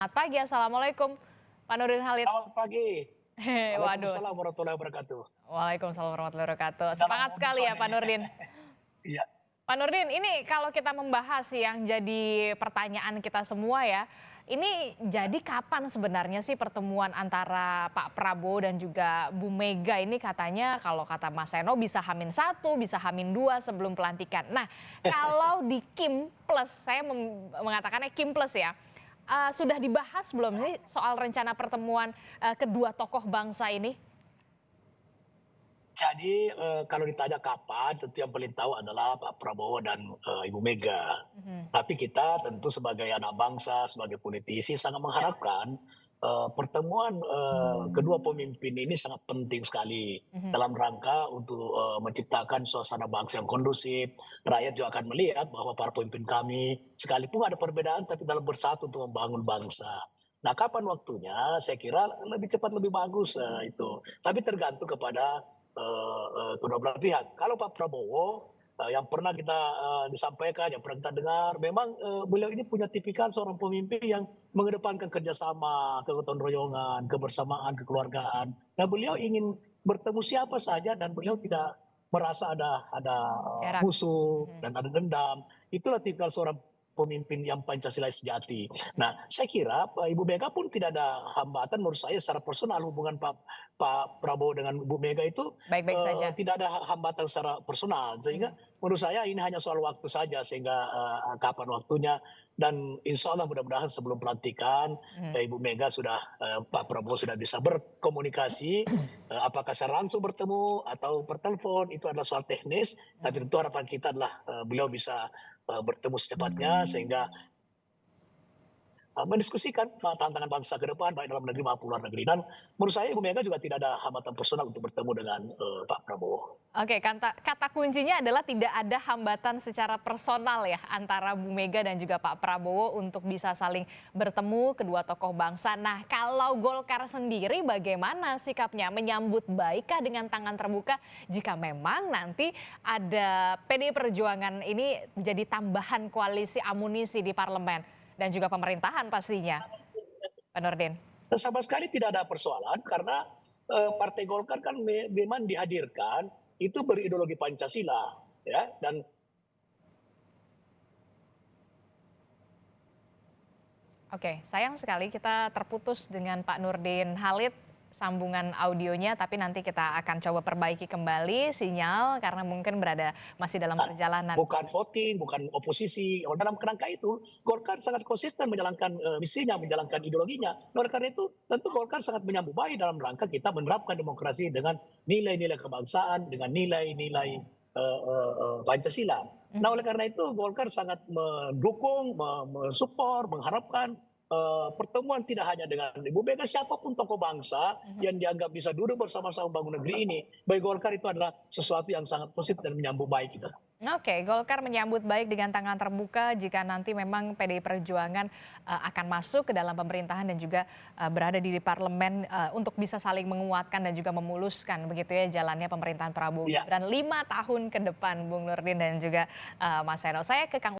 Selamat pagi, Assalamualaikum, Pak Nurdin Halid. Selamat pagi. Waduh, Waalaikumsalam warahmatullahi wabarakatuh. waalaikumsalam warahmatullahi wabarakatuh. Dalam Semangat modus sekali ya soalnya Pak ini. Nurdin. Iya. Pak Nurdin, ini kalau kita membahas yang jadi pertanyaan kita semua ya, ini jadi kapan sebenarnya sih pertemuan antara Pak Prabowo dan juga Bu Mega ini katanya kalau kata Mas Seno bisa H-1, bisa H-2 sebelum pelantikan. Nah, kalau di Kim Plus, saya mengatakannya Kim Plus ya, sudah dibahas belum sih soal rencana pertemuan kedua tokoh bangsa ini? Jadi, kalau ditanya kapan, tentu yang paling tahu adalah Pak Prabowo dan, Ibu Mega. Mhm. Tapi kita tentu sebagai anak bangsa, sebagai politisi sangat mengharapkan, pertemuan, kedua pemimpin ini sangat penting sekali Mhm. dalam rangka untuk, menciptakan suasana bangsa yang kondusif. Rakyat juga akan melihat bahwa para pemimpin kami sekalipun ada perbedaan tapi dalam bersatu untuk membangun bangsa. Nah, kapan waktunya? Saya kira lebih cepat lebih bagus, itu. Tapi tergantung kepada kedua belah pihak. Kalau Pak Prabowo, yang pernah kita, disampaikan, yang pernah kita dengar, memang, beliau ini punya tipikal seorang pemimpin yang mengedepankan kerjasama, kegotong royongan, kebersamaan, kekeluargaan. Nah, beliau ingin bertemu siapa saja dan beliau tidak merasa ada, Jarak. musuh Mhm. dan ada dendam. Itulah tipikal seorang pemimpin yang Pancasila sejati. Nah, saya kira Ibu Mega pun tidak ada hambatan menurut saya secara personal hubungan Pak Pak Prabowo dengan Bu Mega itu, Baik-baik saja. tidak ada hambatan secara personal. Sehingga Mhm. menurut saya ini hanya soal waktu saja sehingga, kapan waktunya dan insya Allah mudah-mudahan sebelum pelantikan, Mhm. Ibu Mega sudah, Pak Prabowo sudah bisa berkomunikasi, apakah secara langsung bertemu atau per telepon itu adalah soal teknis, tapi Mhm. tentu harapan kita adalah, beliau bisa, bertemu secepatnya sehingga mendiskusikan tantangan bangsa ke depan baik dalam negeri maupun luar negeri dan menurut saya Ibu Mega juga tidak ada hambatan personal untuk bertemu dengan, Pak Prabowo. Oke, kata kata kuncinya adalah tidak ada hambatan secara personal ya antara Bu Mega dan juga Pak Prabowo untuk bisa saling bertemu kedua tokoh bangsa. Nah, kalau Golkar sendiri bagaimana sikapnya? Menyambut baikkah dengan tangan terbuka jika memang nanti ada PDI Perjuangan ini menjadi tambahan koalisi amunisi di parlemen dan juga pemerintahan pastinya, Pak Nurdin? Sama sekali tidak ada persoalan karena, Partai Golkar kan memang dihadirkan itu berideologi Pancasila ya dan Oke, sayang sekali kita terputus dengan Pak Nurdin Halid sambungan audionya, tapi nanti kita akan coba perbaiki kembali sinyal karena mungkin masih dalam perjalanan. bukan voting, bukan oposisi. Oh, dalam kerangka itu, Golkar sangat konsisten menjalankan misinya, menjalankan ideologinya. Nah, oleh karena itu, tentu Golkar sangat menyambut baik dalam rangka kita menerapkan demokrasi dengan nilai-nilai kebangsaan, dengan nilai-nilai Pancasila. Nah, oleh Mhm. karena itu, Golkar sangat mendukung, mensupport, mengharapkan pertemuan tidak hanya dengan Ibu Mega, siapapun tokoh bangsa Mhm. yang dianggap bisa duduk bersama-sama membangun negeri ini. Bagi Golkar itu adalah sesuatu yang sangat positif dan menyambut baik kita. Oke, Golkar menyambut baik dengan tangan terbuka jika nanti memang PDI Perjuangan akan masuk ke dalam pemerintahan dan juga berada di parlemen untuk bisa saling menguatkan dan juga memuluskan begitu ya jalannya pemerintahan Prabowo Iya. Gibran 5 tahun ke depan, Bung Nurdin dan juga Mas Seno. Saya ke Kang